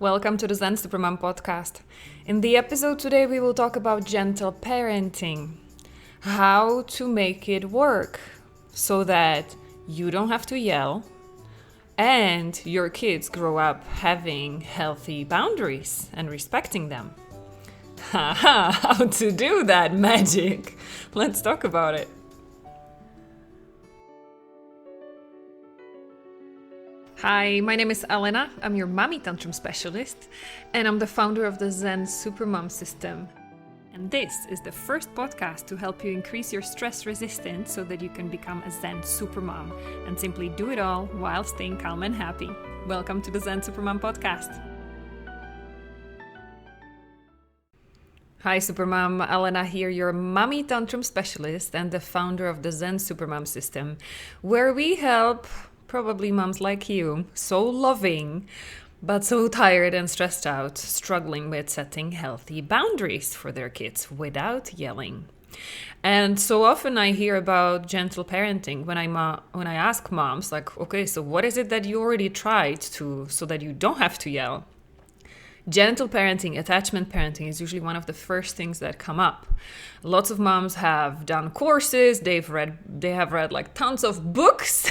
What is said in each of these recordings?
Welcome to the Zen Supermom podcast. In the episode today, we will talk about gentle parenting. How to make it work so that you don't have to yell and your kids grow up having healthy boundaries and respecting them. Haha, how to do that magic? Let's talk about it. Hi, my name is Elena. I'm your mommy tantrum specialist, and I'm the founder of the Zen Supermom system. And this is the first podcast to help you increase your stress resistance so that you can become a Zen Supermom and simply do it all while staying calm and happy. Welcome to the Zen Supermom podcast. Hi Supermom, Elena here, your mommy tantrum specialist and the founder of the Zen Supermom system, where we help probably moms like you, so loving, but so tired and stressed out, struggling with setting healthy boundaries for their kids without yelling. And so often I hear about gentle parenting when I ask moms, like, okay, so what is it that you already tried so that you don't have to yell? Gentle parenting, attachment parenting is usually one of the first things that come up. Lots of moms have done courses, they have read like tons of books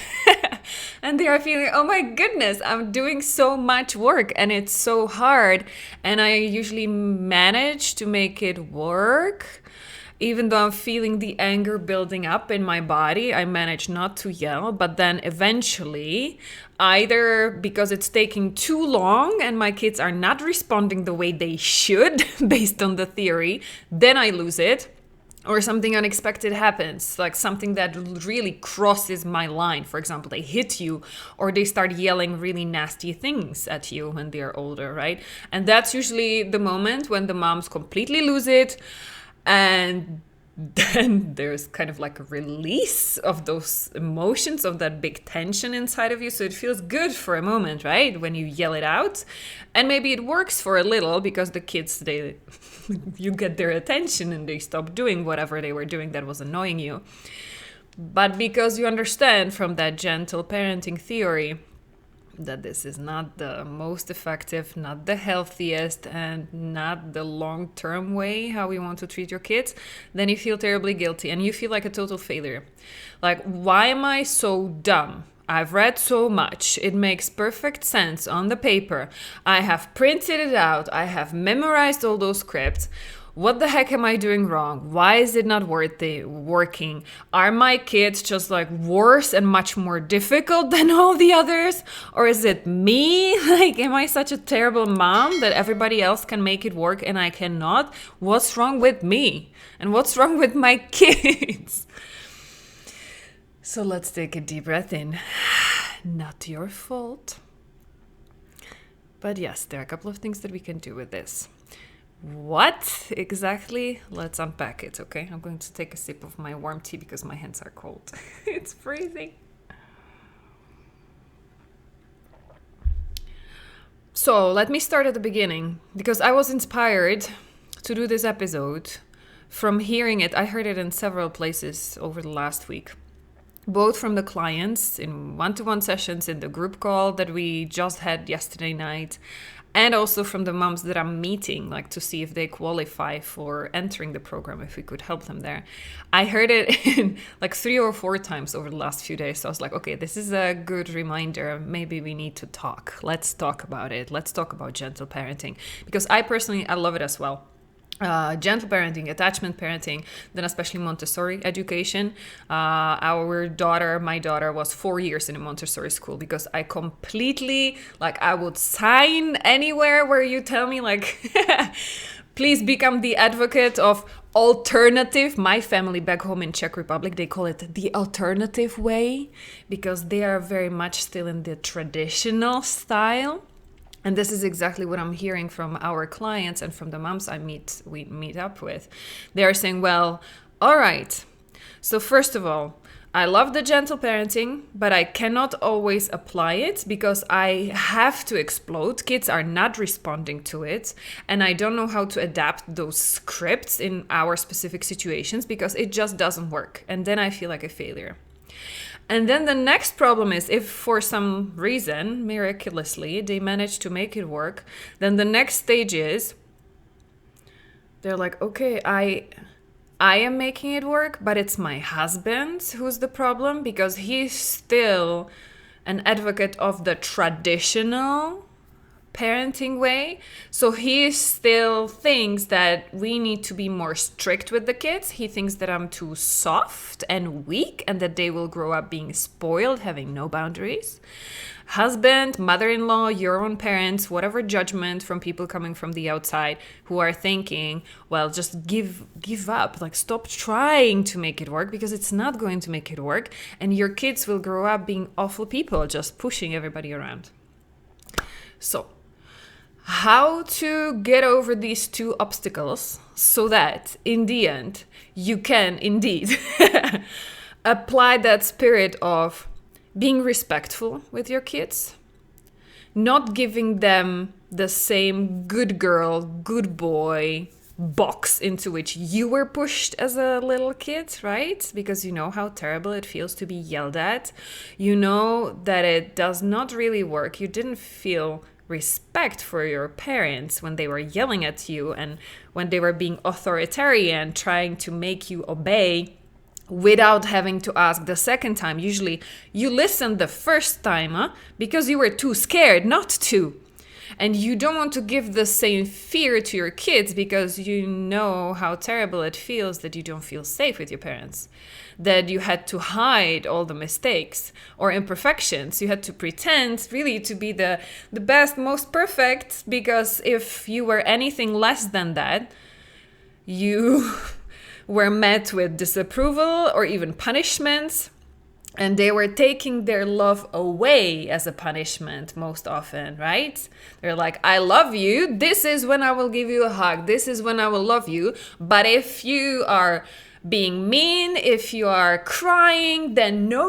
and they are feeling, oh my goodness, I'm doing so much work and it's so hard. And I usually manage to make it work. Even though I'm feeling the anger building up in my body, I manage not to yell. But then eventually, either because it's taking too long and my kids are not responding the way they should, based on the theory, then I lose it. Or something unexpected happens, like something that really crosses my line. For example, they hit you or they start yelling really nasty things at you when they're older, right? And that's usually the moment when the moms completely lose it. And then there's kind of like a release of those emotions, of that big tension inside of you. So it feels good for a moment, right? When you yell it out. And maybe it works for a little because the kids, you get their attention and they stop doing whatever they were doing that was annoying you. But because you understand from that gentle parenting theory that this is not the most effective, not the healthiest, and not the long-term way how we want to treat your kids, then you feel terribly guilty and you feel like a total failure. Like, why am I so dumb? I've read so much. It makes perfect sense on the paper. I have printed it out. I have memorized all those scripts. What the heck am I doing wrong? Why is it not working? Are my kids just like worse and much more difficult than all the others? Or is it me? Like, am I such a terrible mom that everybody else can make it work and I cannot? What's wrong with me? And what's wrong with my kids? So let's take a deep breath in. Not your fault. But yes, there are a couple of things that we can do with this. What exactly? Let's unpack it, okay? I'm going to take a sip of my warm tea because my hands are cold. It's freezing. So let me start at the beginning because I was inspired to do this episode from hearing it. I heard it in several places over the last week, both from the clients in one-to-one sessions in the group call that we just had yesterday night, and also from the moms that I'm meeting, like to see if they qualify for entering the program, if we could help them there. I heard it in like 3 or 4 times over the last few days. So I was like, okay, this is a good reminder. Maybe we need to talk. Let's talk about it. Let's talk about gentle parenting. Because I love it as well. Gentle parenting, attachment parenting, then especially Montessori education. My daughter was 4 years in a Montessori school because I completely, I would sign anywhere where you tell me, please become the advocate of alternative. My family back home in Czech Republic, they call it the alternative way because they are very much still in the traditional style. And this is exactly what I'm hearing from our clients and from the moms we meet up with. They are saying, well, all right. So first of all, I love the gentle parenting, but I cannot always apply it because I have to explode. Kids are not responding to it. And I don't know how to adapt those scripts in our specific situations because it just doesn't work. And then I feel like a failure. And then the next problem is if for some reason, miraculously, they manage to make it work, then the next stage is they're like, okay, I am making it work, but it's my husband who's the problem because he's still an advocate of the traditional parenting way. So he still thinks that we need to be more strict with the kids. He thinks that I'm too soft and weak and that they will grow up being spoiled, having no boundaries. Husband, mother-in-law, your own parents, whatever judgment from people coming from the outside who are thinking, well, just give up, like stop trying to make it work because it's not going to make it work. And your kids will grow up being awful people, just pushing everybody around. So, how to get over these two obstacles so that in the end you can indeed apply that spirit of being respectful with your kids, not giving them the same good girl, good boy box into which you were pushed as a little kid, right? Because you know how terrible it feels to be yelled at. You know that it does not really work. You didn't feel respect for your parents when they were yelling at you and when they were being authoritarian, trying to make you obey without having to ask the second time. Usually you listened the first time because you were too scared not to. And you don't want to give the same fear to your kids because you know how terrible it feels that you don't feel safe with your parents, that you had to hide all the mistakes or imperfections. You had to pretend really to be the best, most perfect, because if you were anything less than that, you were met with disapproval or even punishments. And they were taking their love away as a punishment most often, right? They're like, I love you. This is when I will give you a hug. This is when I will love you. But if you are being mean, if you are crying, then no.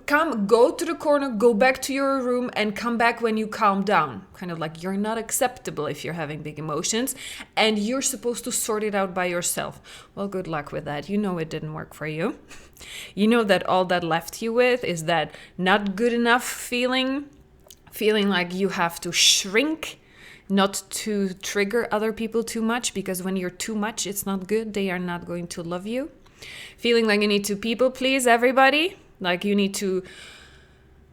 Come, go to the corner, go back to your room and come back when you calm down. Kind of like you're not acceptable if you're having big emotions and you're supposed to sort it out by yourself. Well, good luck with that. You know it didn't work for you. You know that all that left you with is that not good enough feeling like you have to shrink, not to trigger other people too much, because when you're too much, it's not good. They are not going to love you. Feeling like you need to people please everybody, like you need to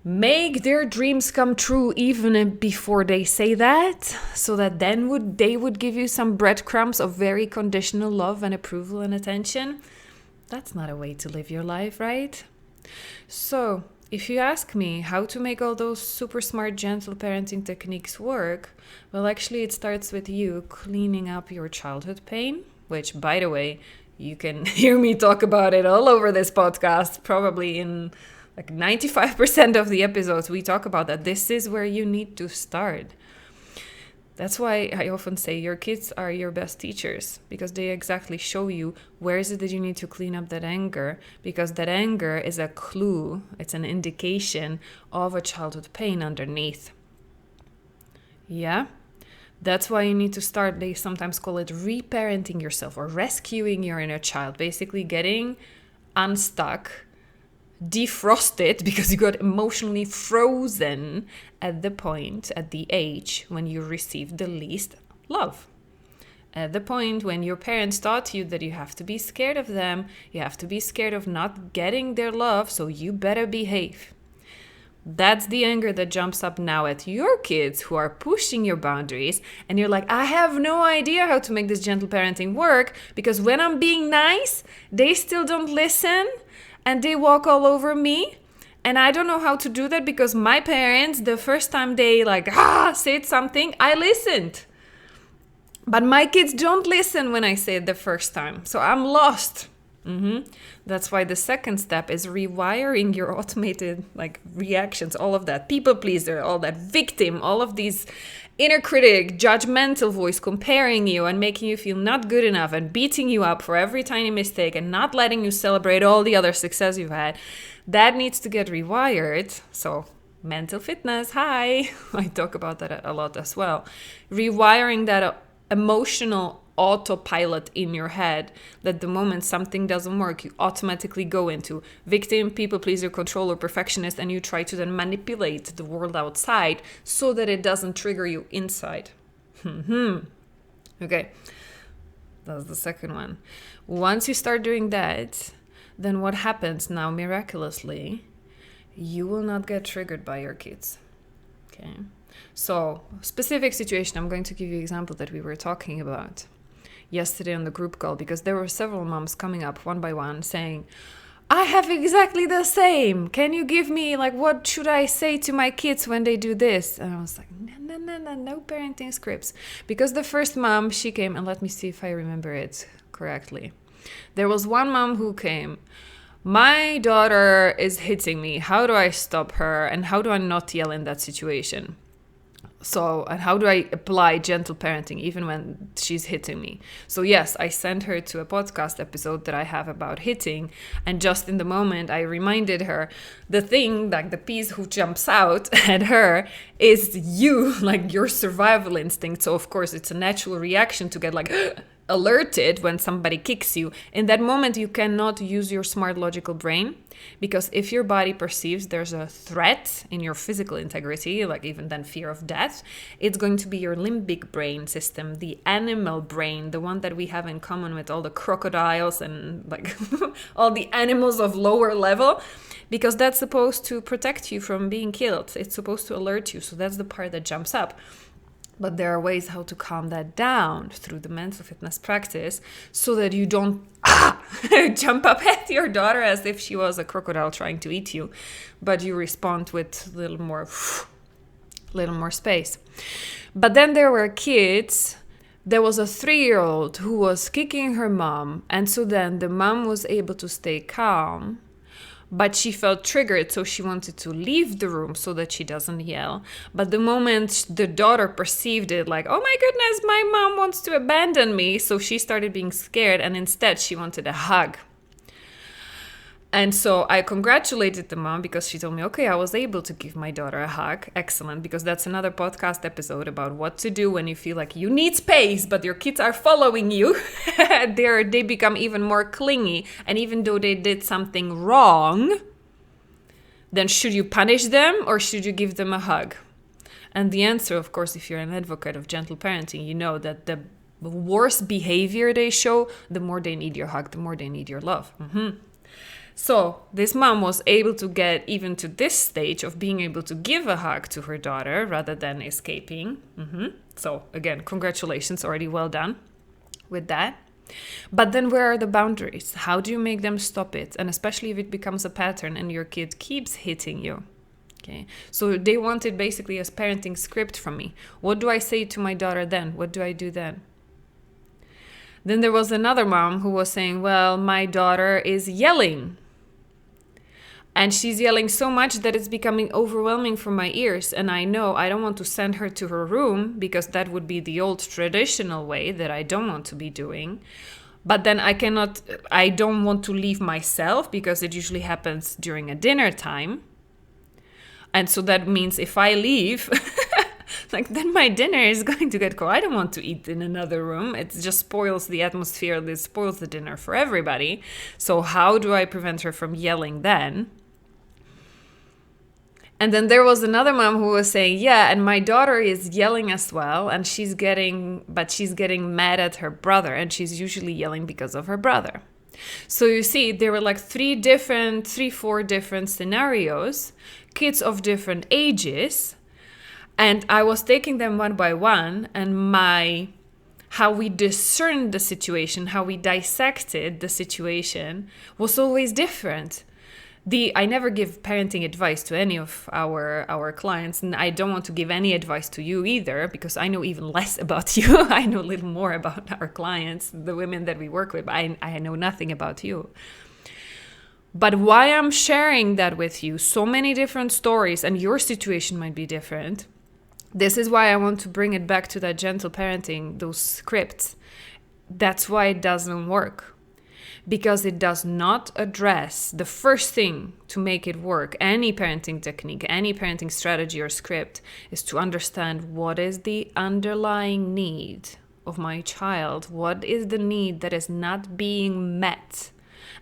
make their dreams come true even before they say that, so that then they would give you some breadcrumbs of very conditional love and approval and attention. That's not a way to live your life, right? So, if you ask me how to make all those super smart, gentle parenting techniques work, well, actually, it starts with you cleaning up your childhood pain, which, by the way, you can hear me talk about it all over this podcast, probably in like 95% of the episodes we talk about that. This is where you need to start. That's why I often say your kids are your best teachers, because they exactly show you where is it that you need to clean up that anger, because that anger is a clue, it's an indication of a childhood pain underneath. Yeah? That's why you need to start, they sometimes call it reparenting yourself or rescuing your inner child, basically getting unstuck, defrosted, because you got emotionally frozen at the age when you received the least love. At the point when your parents taught you that you have to be scared of them, you have to be scared of not getting their love, so you better behave. That's the anger that jumps up now at your kids who are pushing your boundaries, and you're like, I have no idea how to make this gentle parenting work, because when I'm being nice, they still don't listen. And they walk all over me. And I don't know how to do that because my parents, the first time they said something, I listened. But my kids don't listen when I say it the first time. So I'm lost. That's why the second step is rewiring your automated reactions, all of that. People pleaser, all that victim, all of these inner critic, judgmental voice comparing you and making you feel not good enough and beating you up for every tiny mistake and not letting you celebrate all the other success you've had. That needs to get rewired. So mental fitness, hi. I talk about that a lot as well. Rewiring that emotional autopilot in your head that the moment something doesn't work, you automatically go into victim, people pleaser, controller, perfectionist, and you try to then manipulate the world outside so that it doesn't trigger you inside. Okay, that's the second one. Once you start doing that, then what happens now miraculously? You will not get triggered by your kids. Okay. So, specific situation, I'm going to give you an example that we were talking about yesterday on the group call, because there were several moms coming up one by one saying, I have exactly the same. Can you give me, like, what should I say to my kids when they do this? And I was like, no parenting scripts. Because the first mom, she came, and let me see if I remember it correctly. There was one mom who came, my daughter is hitting me. How do I stop her? And how do I not yell in that situation? So, and how do I apply gentle parenting even when she's hitting me? So yes, I sent her to a podcast episode that I have about hitting. And just in the moment, I reminded her the thing, like the piece who jumps out at her is you, like your survival instinct. So of course, it's a natural reaction to get like alerted when somebody kicks you. In that moment, you cannot use your smart logical brain, because if your body perceives there's a threat in your physical integrity, like even then fear of death, it's going to be your limbic brain system, the animal brain, the one that we have in common with all the crocodiles and like all the animals of lower level, because that's supposed to protect you from being killed. It's supposed to alert you. So that's the part that jumps up. But there are ways how to calm that down through the mental fitness practice so that you don't jump up at your daughter as if she was a crocodile trying to eat you, but you respond with a little more space. But then there were kids. There was a 3-year-old who was kicking her mom, and so then the mom was able to stay calm, but she felt triggered, so she wanted to leave the room so that she doesn't yell. But the moment the daughter perceived it, like, oh my goodness, my mom wants to abandon me, so she started being scared, and instead she wanted a hug. And so I congratulated the mom because she told me, okay, I was able to give my daughter a hug. Excellent, because that's another podcast episode about what to do when you feel like you need space, but your kids are following you. They become even more clingy. And even though they did something wrong, then should you punish them or should you give them a hug? And the answer, of course, if you're an advocate of gentle parenting, you know that the worse behavior they show, the more they need your hug, the more they need your love. So this mom was able to get even to this stage of being able to give a hug to her daughter rather than escaping. So again, congratulations, already well done with that. But then where are the boundaries? How do you make them stop it? And especially if it becomes a pattern and your kid keeps hitting you. Okay, so they wanted basically a parenting script from me. What do I say to my daughter then? What do I do then? Then there was another mom who was saying, well, my daughter is yelling. And she's yelling so much that it's becoming overwhelming for my ears. And I know I don't want to send her to her room because that would be the old traditional way that I don't want to be doing. But then I don't want to leave myself because it usually happens during a dinner time. And so that means if I leave, like then my dinner is going to get cold. I don't want to eat in another room. It just spoils the atmosphere. It spoils the dinner for everybody. So how do I prevent her from yelling then? And then there was another mom who was saying, yeah, and my daughter is yelling as well, and she's getting mad at her brother, and she's usually yelling because of her brother. So you see, there were like 4 different scenarios, kids of different ages, and I was taking them one by one, and how we discerned the situation, how we dissected the situation was always different. I never give parenting advice to any of our clients, and I don't want to give any advice to you either, because I know even less about you. I know a little more about our clients, the women that we work with, but I know nothing about you. But why I'm sharing that with you, so many different stories, and your situation might be different. This is why I want to bring it back to that gentle parenting, those scripts. That's why it doesn't work. Because it does not address the first thing to make it work. Any parenting technique, any parenting strategy or script is to understand what is the underlying need of my child? What is the need that is not being met?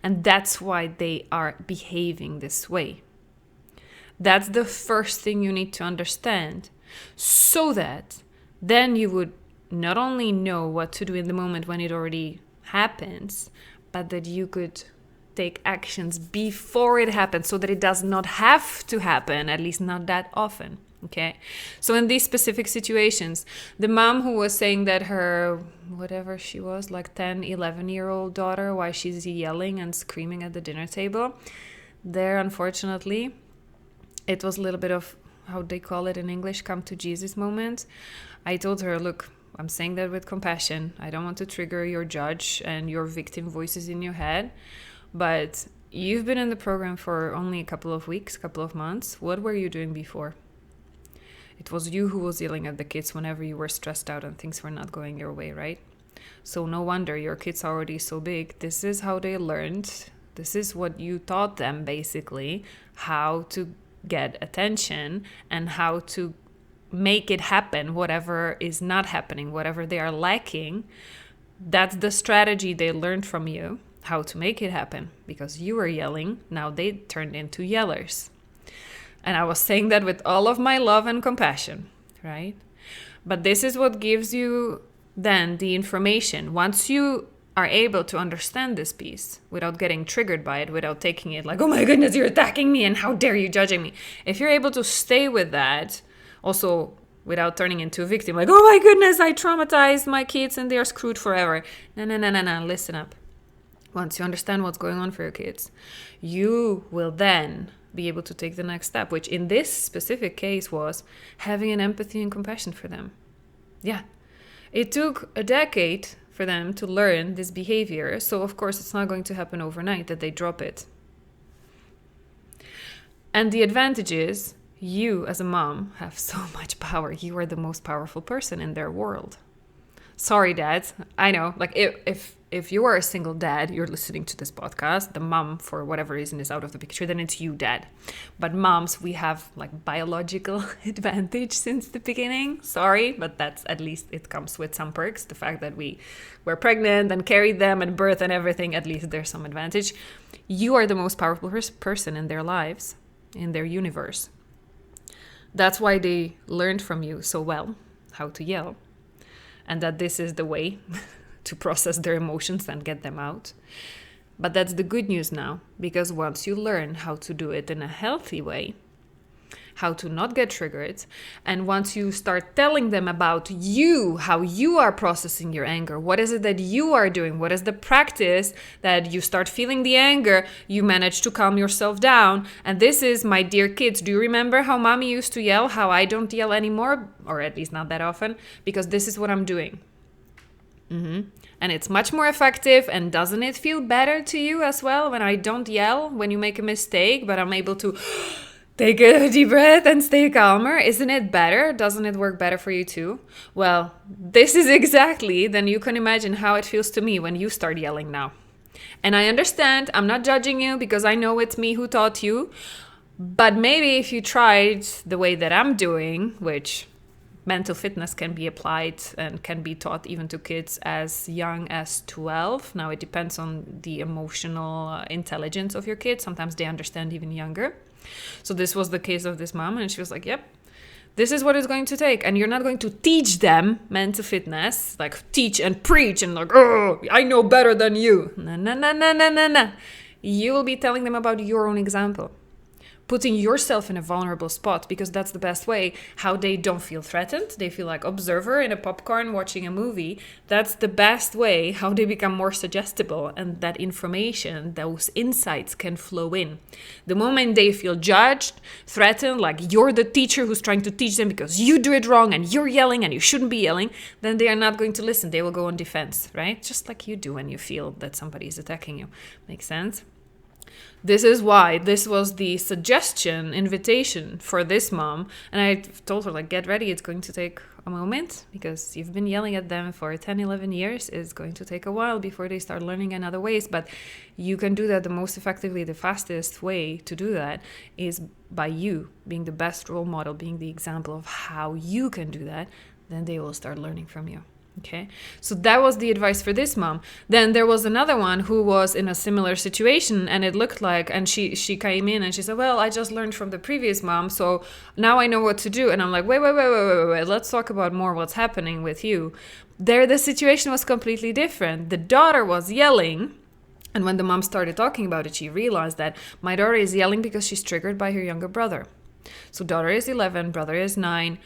And that's why they are behaving this way. That's the first thing you need to understand, so that then you would not only know what to do in the moment when it already happens, but that you could take actions before it happens so that it does not have to happen, at least not that often. Okay, so in these specific situations, the mom who was saying that her, whatever she was, like 10, 11-year-old daughter, why she's yelling and screaming at the dinner table, there, unfortunately, it was a little bit of, how they call it in English, come to Jesus moment. I told her, look, I'm saying that with compassion. I don't want to trigger your judge and your victim voices in your head, but you've been in the program for only a couple of weeks, couple of months. What were you doing before? It was you who was yelling at the kids whenever you were stressed out and things were not going your way, right? So no wonder your kids are already so big. This is how they learned. This is what you taught them, basically, how to get attention and how to make it happen, whatever is not happening, whatever they are lacking. That's the strategy they learned from you, how to make it happen, because you were yelling. Now they turned into yellers. And I was saying that with all of my love and compassion, right? But this is what gives you then the information. Once you are able to understand this piece without getting triggered by it, without taking it like, oh my goodness, you're attacking me and how dare you judging me. If you're able to stay with that, also without turning into a victim, like, oh my goodness, I traumatized my kids and they're screwed forever. No, listen up. Once you understand what's going on for your kids, you will then be able to take the next step, which in this specific case was having an empathy and compassion for them. Yeah, it took a decade for them to learn this behavior, so of course it's not going to happen overnight that they drop it. And the advantage is, you as a mom have so much power. You are the most powerful person in their world. Sorry, dads. I know, like if you are a single dad, you're listening to this podcast, the mom, for whatever reason, is out of the picture, then it's you, dad. But moms, we have like biological advantage since the beginning. Sorry, but that's, at least it comes with some perks. The fact that we were pregnant and carried them and birth and everything, at least there's some advantage. You are the most powerful person in their lives, in their universe. That's why they learned from you so well how to yell. And that this is the way to process their emotions and get them out. But that's the good news now, because once you learn how to do it in a healthy way, how to not get triggered, and once you start telling them about you, how you are processing your anger, what is it that you are doing, what is the practice that you start feeling the anger, you manage to calm yourself down. And this is, my dear kids, do you remember how mommy used to yell, how I don't yell anymore, or at least not that often, because this is what I'm doing. And it's much more effective. And doesn't it feel better to you as well when I don't yell when you make a mistake, but I'm able to take a deep breath and stay calmer? Isn't it better? Doesn't it work better for you too? Well, this is exactly, then you can imagine how it feels to me when you start yelling now. And I understand, I'm not judging you because I know it's me who taught you. But maybe if you tried the way that I'm doing, which mental fitness can be applied and can be taught even to kids as young as 12. Now, it depends on the emotional intelligence of your kids. Sometimes they understand even younger. So this was the case of this mom, and she was like, yep, this is what it's going to take. And you're not going to teach them mental fitness, like teach and preach and like, oh, I know better than you. No. You will be telling them about your own example. Putting yourself in a vulnerable spot, because that's the best way how they don't feel threatened. They feel like observer in a popcorn watching a movie. That's the best way how they become more suggestible, and that information, those insights can flow in. The moment they feel judged, threatened, like you're the teacher who's trying to teach them because you do it wrong and you're yelling and you shouldn't be yelling, then they are not going to listen. They will go on defense, right? Just like you do when you feel that somebody is attacking you. Makes sense? This is why this was the suggestion, invitation for this mom. And I told her, like, get ready. It's going to take a moment because you've been yelling at them for 10, 11 years. It's going to take a while before they start learning in other ways. But you can do that the most effectively. The fastest way to do that is by you being the best role model, being the example of how you can do that. Then they will start learning from you. Okay, so that was the advice for this mom. Then there was another one who was in a similar situation, and it looked like, and she came in and she said, well, I just learned from the previous mom, so now I know what to do. And I'm like, wait, let's talk about more what's happening with you. There, the situation was completely different. The daughter was yelling, and when the mom started talking about it, she realized that my daughter is yelling because she's triggered by her younger brother. So daughter is 11, brother is 9.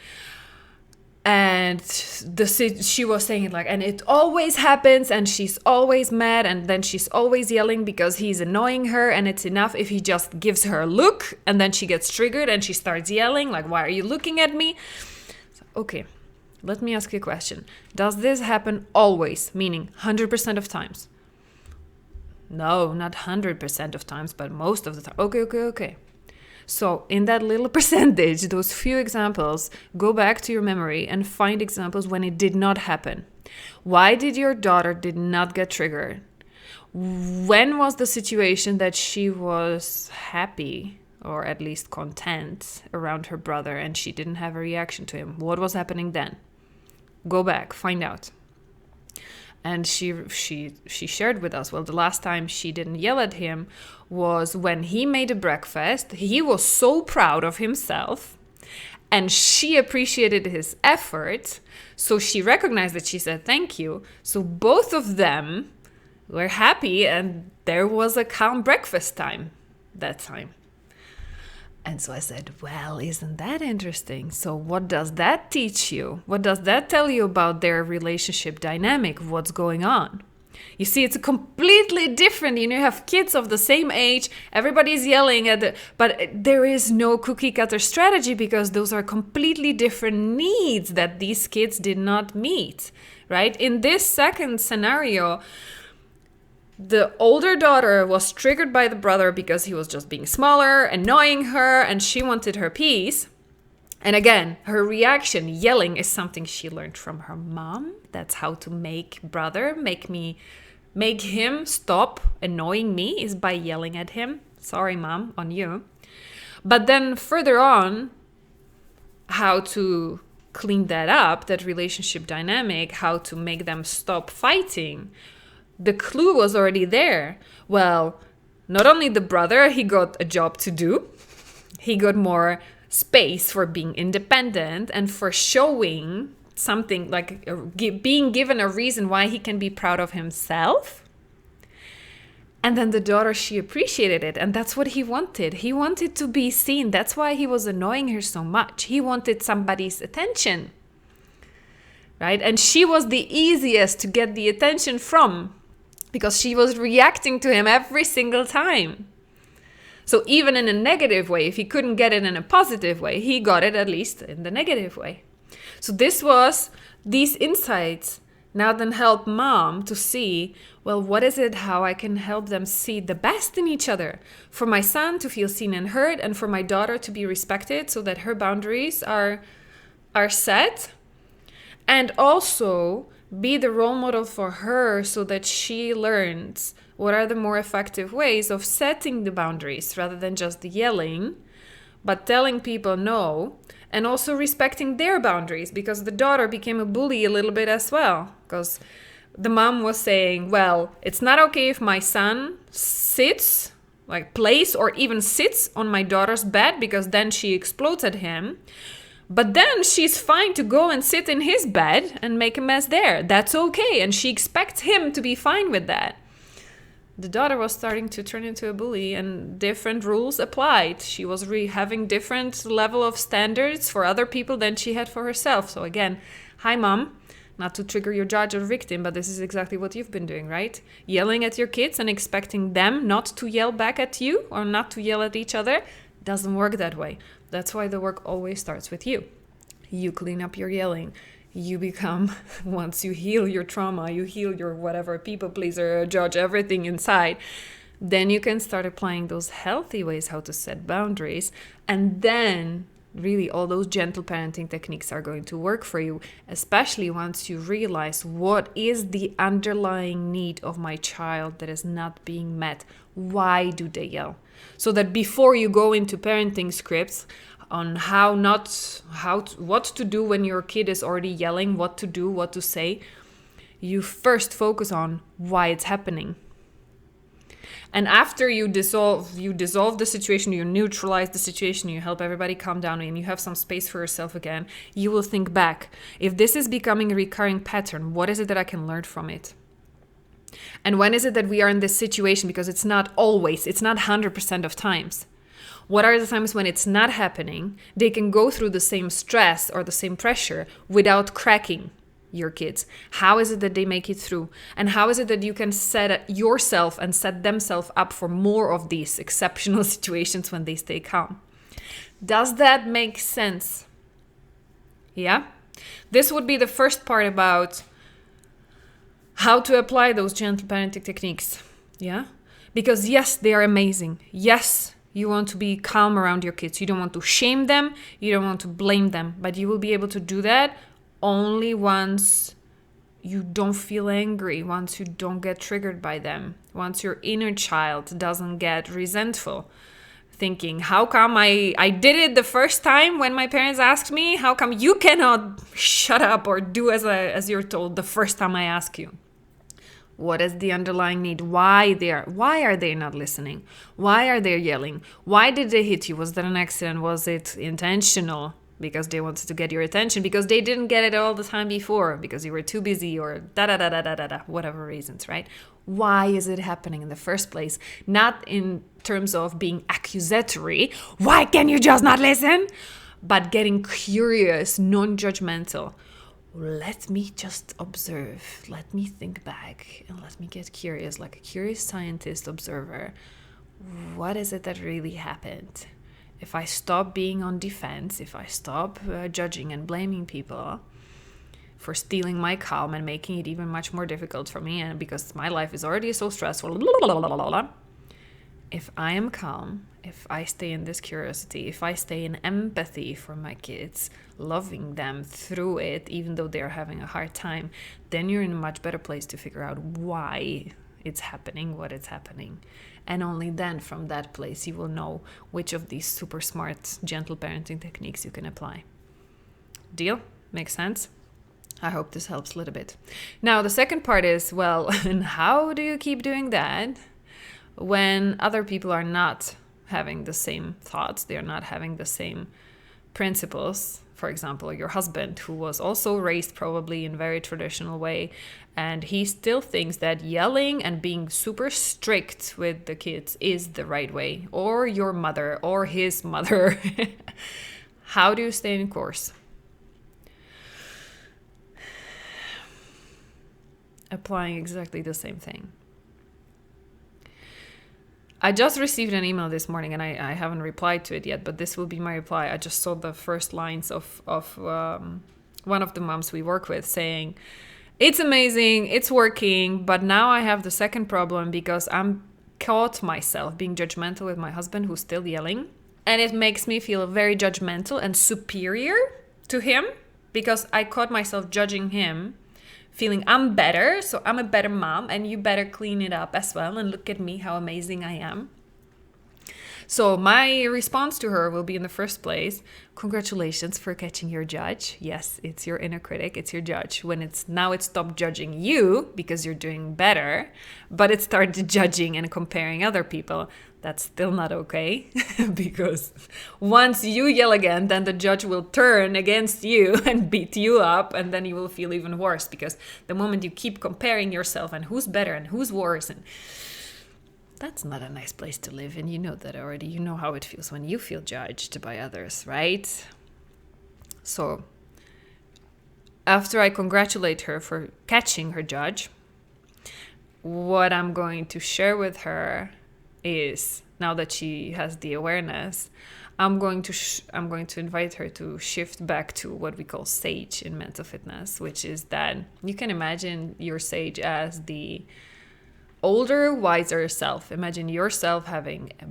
And she was saying it like, and it always happens, and she's always mad, and then she's always yelling because he's annoying her, and it's enough if he just gives her a look, and then she gets triggered and she starts yelling like, why are you looking at me? So, okay, let me ask you a question. Does this happen always, meaning 100% of times? No, not 100% of times, but most of the time. Okay. So in that little percentage, those few examples, go back to your memory and find examples when it did not happen. Why did your daughter did not get triggered? When was the situation that she was happy or at least content around her brother and she didn't have a reaction to him? What was happening then? Go back, find out. And she shared with us, well, the last time she didn't yell at him was when he made a breakfast. He was so proud of himself and she appreciated his effort. So she recognized that, she said, thank you. So both of them were happy and there was a calm breakfast time that time. And so I said, well, isn't that interesting? So what does that teach you? What does that tell you about their relationship dynamic? What's going on? You see, it's completely different. You have kids of the same age, everybody's yelling but there is no cookie cutter strategy because those are completely different needs that these kids did not meet, right? In this second scenario, the older daughter was triggered by the brother because he was just being smaller, annoying her, and she wanted her peace. And again, her reaction, yelling, is something she learned from her mom. That's how to make him stop annoying me, is by yelling at him. Sorry, mom, on you. But then further on, how to clean that up, that relationship dynamic, how to make them stop fighting. The clue was already there. Well, not only the brother, he got a job to do. He got more space for being independent and for showing something, like being given a reason why he can be proud of himself. And then the daughter, she appreciated it. And that's what he wanted. He wanted to be seen. That's why he was annoying her so much. He wanted somebody's attention. Right? And she was the easiest to get the attention from, because she was reacting to him every single time. So even in a negative way, if he couldn't get it in a positive way, he got it at least in the negative way. So these insights now then help mom to see, well, what is it, how I can help them see the best in each other? For my son to feel seen and heard, and for my daughter to be respected so that her boundaries are set. And also be the role model for her so that she learns what are the more effective ways of setting the boundaries rather than just yelling, but telling people no, and also respecting their boundaries, because the daughter became a bully a little bit as well, because the mom was saying, well, it's not okay if my son sits, like plays or even sits on my daughter's bed, because then she explodes at him. But then she's fine to go and sit in his bed and make a mess there. That's okay. And she expects him to be fine with that. The daughter was starting to turn into a bully, and different rules applied. She was having different level of standards for other people than she had for herself. So again, hi mom, not to trigger your judge or victim, but this is exactly what you've been doing, right? Yelling at your kids and expecting them not to yell back at you or not to yell at each other doesn't work that way. That's why the work always starts with you. You clean up your yelling. You become, once you heal your trauma, you heal your whatever, people pleaser, judge, everything inside, then you can start applying those healthy ways how to set boundaries. And then really all those gentle parenting techniques are going to work for you, especially once you realize what is the underlying need of my child that is not being met. Why do they yell? So that before you go into parenting scripts on what to do when your kid is already yelling, what to do, what to say, you first focus on why it's happening. And after you dissolve the situation, you neutralize the situation, you help everybody calm down, and you have some space for yourself again, you will think back. If this is becoming a recurring pattern, what is it that I can learn from it? And when is it that we are in this situation? Because it's not always, it's not 100% of times. What are the times when it's not happening? They can go through the same stress or the same pressure without cracking your kids. How is it that they make it through? And how is it that you can set yourself and set themselves up for more of these exceptional situations when they stay calm? Does that make sense? Yeah? This would be the first part about how to apply those gentle parenting techniques. Yeah? Because yes, they are amazing. Yes, you want to be calm around your kids. You don't want to shame them. You don't want to blame them. But you will be able to do that only once you don't feel angry, once you don't get triggered by them, once your inner child doesn't get resentful, thinking, how come I did it the first time when my parents asked me? How come you cannot shut up or do as you're told the first time I ask you? What is the underlying need? Why are they not listening? Why are they yelling? Why did they hit you? Was that an accident? Was it intentional? Because they wanted to get your attention, because they didn't get it all the time before, because you were too busy, or whatever reasons, right? Why is it happening in the first place? Not in terms of being accusatory, why can you just not listen? But getting curious, non-judgmental. Let me just observe, let me think back, and let me get curious, like a curious scientist observer. What is it that really happened? If I stop being on defense, if I stop judging and blaming people for stealing my calm and making it even much more difficult for me, and because my life is already so stressful, if I am calm, if I stay in this curiosity, if I stay in empathy for my kids, loving them through it, even though they're having a hard time, then you're in a much better place to figure out why it's happening, what it's happening. And only then, from that place, you will know which of these super smart, gentle parenting techniques you can apply. Deal? Makes sense? I hope this helps a little bit. Now, the second part is, well, and how do you keep doing that when other people are not having the same thoughts? They're not having the same principles. For example, your husband, who was also raised probably in a very traditional way, and he still thinks that yelling and being super strict with the kids is the right way, or your mother or his mother. How do you stay in course? Applying exactly the same thing. I just received an email this morning, and I haven't replied to it yet, but this will be my reply. I just saw the first lines of one of the moms we work with saying, it's amazing, it's working, but now I have the second problem because I'm caught myself being judgmental with my husband who's still yelling. And it makes me feel very judgmental and superior to him because I caught myself judging him, feeling I'm better, so I'm a better mom, and you better clean it up as well, and look at me, how amazing I am. So my response to her will be, in the first place, congratulations for catching your judge. Yes, it's your inner critic, it's your judge. When it's stopped judging you because you're doing better, but it started judging and comparing other people. That's still not okay, because once you yell again, then the judge will turn against you and beat you up, and then you will feel even worse, because the moment you keep comparing yourself and who's better and who's worse, and that's not a nice place to live, and you know that already. You know how it feels when you feel judged by others, right? So after I congratulate her for catching her judge, what I'm going to share with her is, now that she has the awareness, I'm going to invite her to shift back to what we call sage in mental fitness, which is that you can imagine your sage as the older, wiser self. Imagine yourself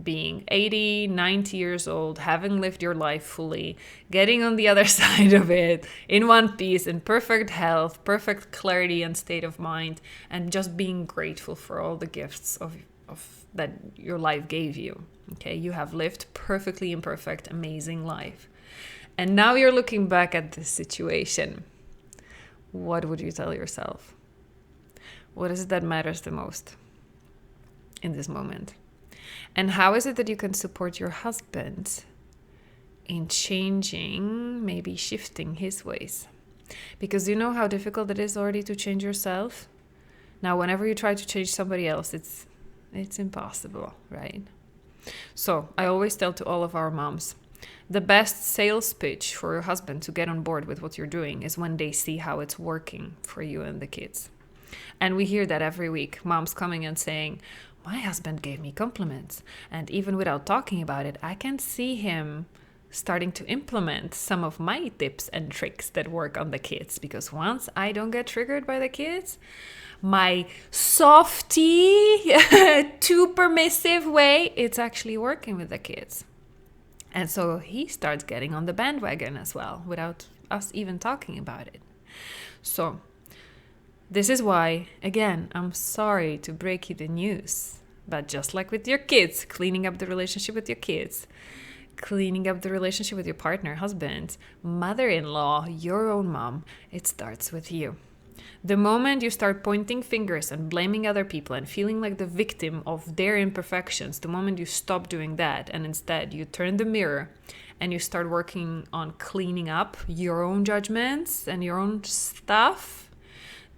being 80, 90 years old, having lived your life fully, getting on the other side of it in one piece, in perfect health, perfect clarity and state of mind, and just being grateful for all the gifts of that your life gave you. Okay, you have lived perfectly imperfect, amazing life. And now you're looking back at this situation. What would you tell yourself? What is it that matters the most in this moment? And how is it that you can support your husband in changing, maybe shifting his ways? Because you know how difficult it is already to change yourself. Now, whenever you try to change somebody else, it's impossible, right? So I always tell to all of our moms, the best sales pitch for your husband to get on board with what you're doing is when they see how it's working for you and the kids. And we hear that every week, moms coming and saying, my husband gave me compliments. And even without talking about it, I can see him starting to implement some of my tips and tricks that work on the kids. Because once I don't get triggered by the kids, my softy, too permissive way, it's actually working with the kids. And so he starts getting on the bandwagon as well, without us even talking about it. So this is why, again, I'm sorry to break you the news, but just like with your kids, cleaning up the relationship with your kids, cleaning up the relationship with your partner, husband, mother-in-law, your own mom, it starts with you. The moment you start pointing fingers and blaming other people and feeling like the victim of their imperfections, the moment you stop doing that and instead you turn the mirror and you start working on cleaning up your own judgments and your own stuff,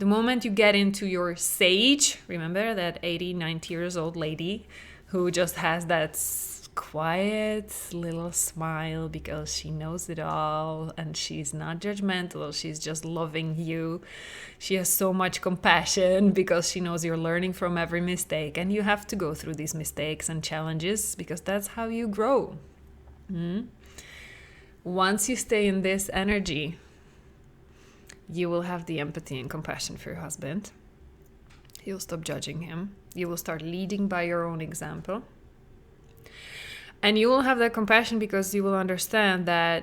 the moment you get into your sage, remember that 80, 90 years old lady who just has that quiet little smile because she knows it all and she's not judgmental, she's just loving you. She has so much compassion because she knows you're learning from every mistake, and you have to go through these mistakes and challenges because that's how you grow. Once you stay in this energy, you will have the empathy and compassion for your husband. You'll stop judging him. You will start leading by your own example. And you will have that compassion because you will understand that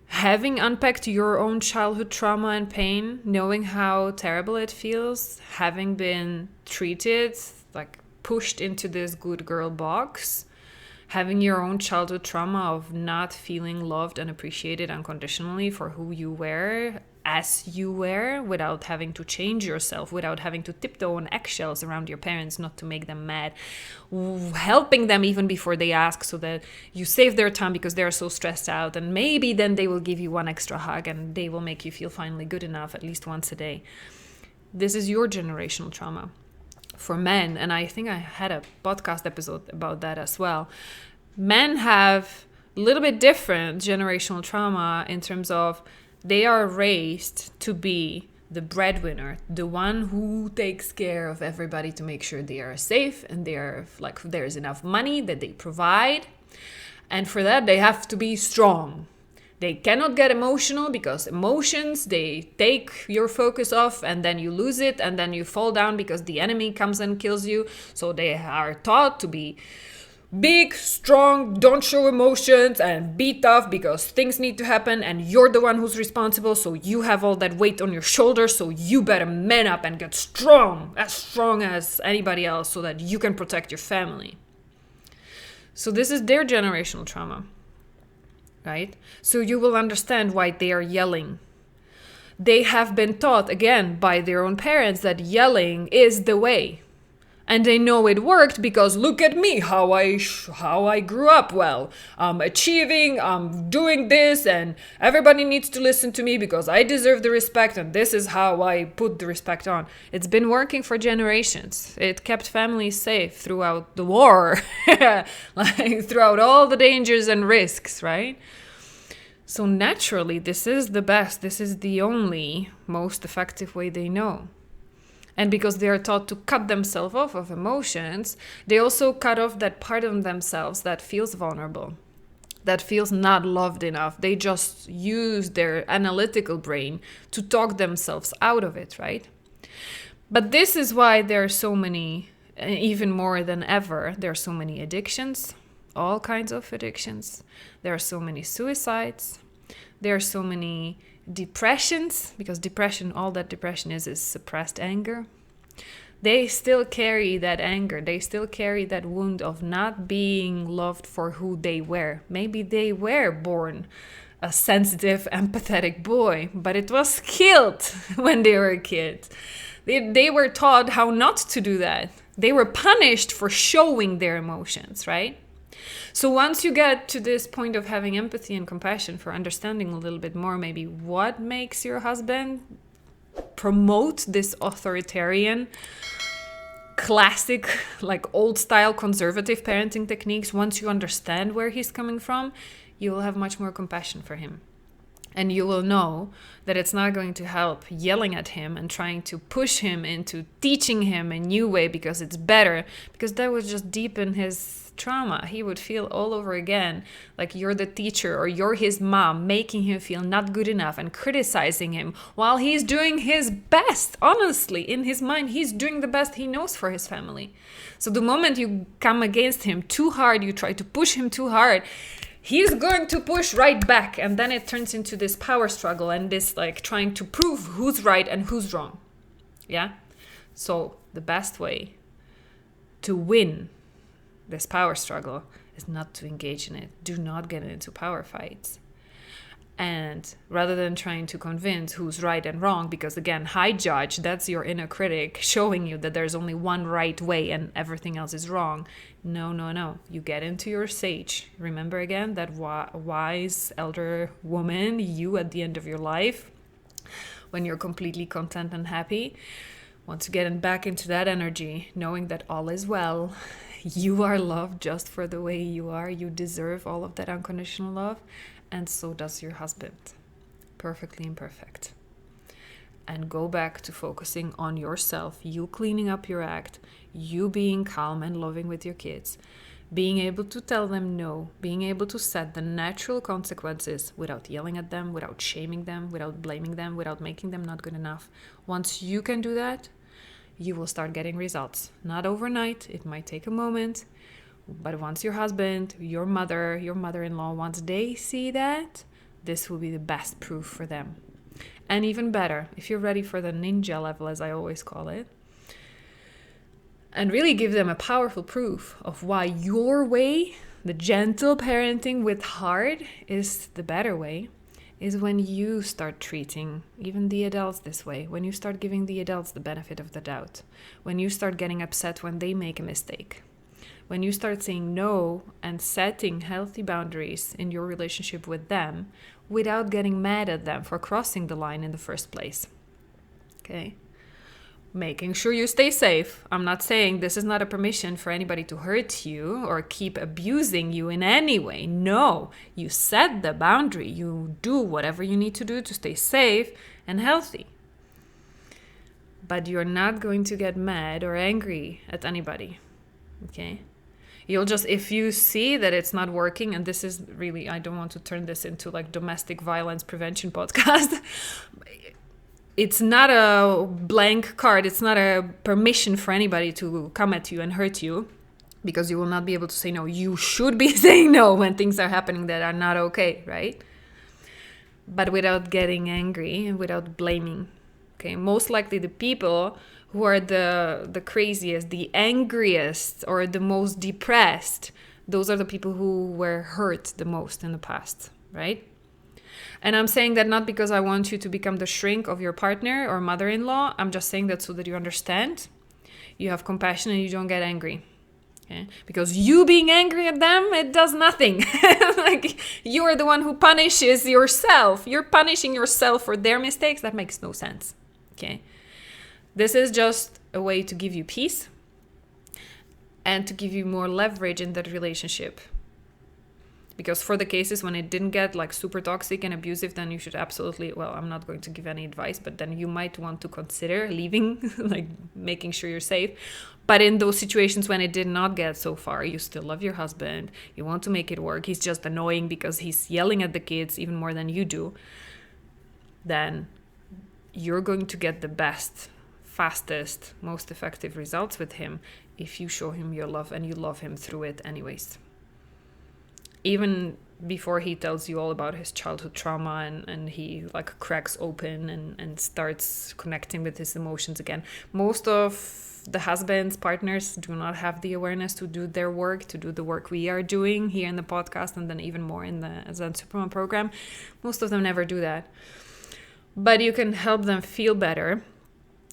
having unpacked your own childhood trauma and pain, knowing how terrible it feels, having been treated, like pushed into this good girl box, having your own childhood trauma of not feeling loved and appreciated unconditionally for who you were, as you were, without having to change yourself, without having to tiptoe on eggshells around your parents not to make them mad, helping them even before they ask so that you save their time because they're so stressed out, and maybe then they will give you one extra hug and they will make you feel finally good enough at least once a day. This is your generational trauma. For men, and I think I had a podcast episode about that as well, men have a little bit different generational trauma in terms of they are raised to be the breadwinner, the one who takes care of everybody to make sure they are safe and they are like there's enough money that they provide. And for that, they have to be strong. They cannot get emotional because emotions, they take your focus off and then you lose it and then you fall down because the enemy comes and kills you. So they are taught to be big, strong, don't show emotions and be tough because things need to happen and you're the one who's responsible, so you have all that weight on your shoulders, so you better man up and get strong as anybody else so that you can protect your family. So this is their generational trauma, right? So you will understand why they are yelling. They have been taught, again, by their own parents that yelling is the way. And they know it worked because look at me, how I grew up well. I'm achieving, I'm doing this, and everybody needs to listen to me because I deserve the respect, and this is how I put the respect on. It's been working for generations. It kept families safe throughout the war, like throughout all the dangers and risks, right? So naturally, this is the best, this is the only most effective way they know. And because they are taught to cut themselves off of emotions, they also cut off that part of themselves that feels vulnerable, that feels not loved enough. They just use their analytical brain to talk themselves out of it, right? But this is why there are so many, even more than ever, there are so many addictions, all kinds of addictions. There are so many suicides. There are so many depressions, because depression, all that depression is suppressed anger. They still carry that anger. They still carry that wound of not being loved for who they were. Maybe they were born a sensitive, empathetic boy, but it was killed when they were a kid. They were taught how not to do that. They were punished for showing their emotions, right? So once you get to this point of having empathy and compassion, for understanding a little bit more maybe what makes your husband promote this authoritarian, classic, like old style conservative parenting techniques, once you understand where he's coming from, you will have much more compassion for him. And you will know that it's not going to help yelling at him and trying to push him into teaching him a new way because it's better, because that would just deepen his trauma. He would feel all over again like you're the teacher or you're his mom, making him feel not good enough and criticizing him while he's doing his best. Honestly, in his mind, he's doing the best he knows for his family. So the moment you come against him too hard, you try to push him too hard, he's going to push right back. And then it turns into this power struggle and this like trying to prove who's right and who's wrong. Yeah? So the best way to win this power struggle is not to engage in it. Do not get into power fights. And rather than trying to convince who's right and wrong, because again, high judge, that's your inner critic showing you that there's only one right way and everything else is wrong. No. You get into your sage. Remember again that wise elder woman, you at the end of your life, when you're completely content and happy, once you get back into that energy, knowing that all is well, you are loved just for the way you are. You deserve all of that unconditional love. And so does your husband. Perfectly imperfect. And go back to focusing on yourself. You cleaning up your act. You being calm and loving with your kids. Being able to tell them no. Being able to set the natural consequences without yelling at them, without shaming them, without blaming them, without making them not good enough. Once you can do that, you will start getting results. Not overnight, it might take a moment, but once your husband, your mother, your mother-in-law, once they see that, this will be the best proof for them. And even better, if you're ready for the ninja level, as I always call it, and really give them a powerful proof of why your way, the gentle parenting with heart, is the better way, is when you start treating even the adults this way, when you start giving the adults the benefit of the doubt, when you start getting upset when they make a mistake, when you start saying no and setting healthy boundaries in your relationship with them without getting mad at them for crossing the line in the first place. Okay? Making sure you stay safe. I'm not saying this is not a permission for anybody to hurt you or keep abusing you in any way. No, you set the boundary. You do whatever you need to do to stay safe and healthy. But you're not going to get mad or angry at anybody. Okay? You'll just, if you see that it's not working, and this is really, I don't want to turn this into like domestic violence prevention podcast. It's not a blank card. It's not a permission for anybody to come at you and hurt you, because you will not be able to say no. You should be saying no when things are happening that are not okay, right? But without getting angry and without blaming. Okay, most likely the people who are the craziest, the angriest, or the most depressed, those are the people who were hurt the most in the past, right? And I'm saying that not because I want you to become the shrink of your partner or mother-in-law. I'm just saying that so that you understand, you have compassion and you don't get angry. Okay? Because you being angry at them, it does nothing. Like, you are the one who punishes yourself. You're punishing yourself for their mistakes. That makes no sense. Okay? This is just a way to give you peace and to give you more leverage in that relationship. Because for the cases when it didn't get like super toxic and abusive, then you should absolutely, well, I'm not going to give any advice, but then you might want to consider leaving, like making sure you're safe. But in those situations when it did not get so far, you still love your husband, you want to make it work, he's just annoying because he's yelling at the kids even more than you do, then you're going to get the best, fastest, most effective results with him if you show him your love and you love him through it anyways. Even before he tells you all about his childhood trauma and he like cracks open and starts connecting with his emotions again. Most of the husbands, partners do not have the awareness to do their work, to do the work we are doing here in the podcast and then even more in the Zen Supermom program. Most of them never do that. But you can help them feel better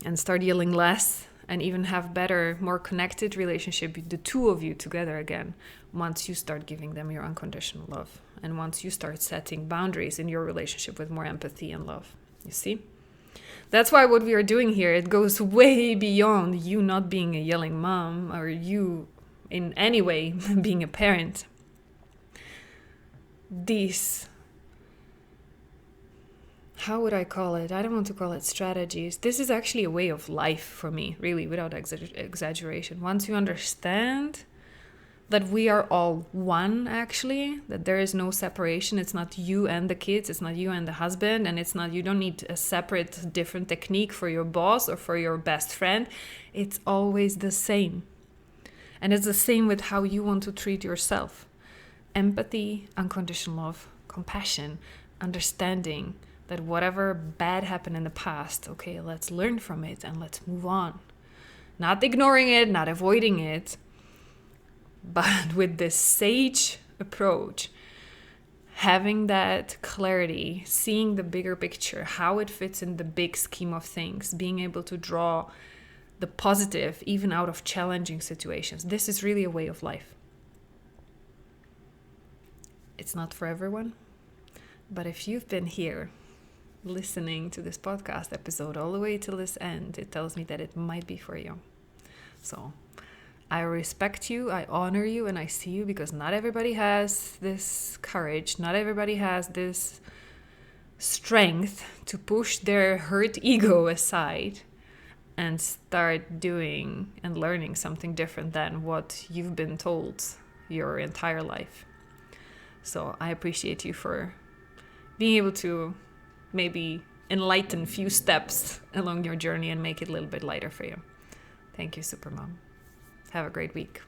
and start yelling less and even have better, more connected relationship, the two of you together again, once you start giving them your unconditional love and once you start setting boundaries in your relationship with more empathy and love. You see? That's why what we are doing here, it goes way beyond you not being a yelling mom or you in any way being a parent. These, how would I call it? I don't want to call it strategies. This is actually a way of life for me, really, without exaggeration. Once you understand that we are all one, actually, that there is no separation. It's not you and the kids, it's not you and the husband, and it's not, you don't need a separate, different technique for your boss or for your best friend. It's always the same. And it's the same with how you want to treat yourself. Empathy, unconditional love, compassion, understanding that whatever bad happened in the past, okay, let's learn from it and let's move on. Not ignoring it, not avoiding it, but with this sage approach, having that clarity, seeing the bigger picture, how it fits in the big scheme of things, being able to draw the positive even out of challenging situations. This is really a way of life. It's not for everyone, but if you've been here listening to this podcast episode all the way till this end, it tells me that it might be for you. So I respect you, I honor you, and I see you, because not everybody has this courage, not everybody has this strength to push their hurt ego aside and start doing and learning something different than what you've been told your entire life. So I appreciate you for being able to maybe enlighten a few steps along your journey and make it a little bit lighter for you. Thank you, Supermom. Have a great week.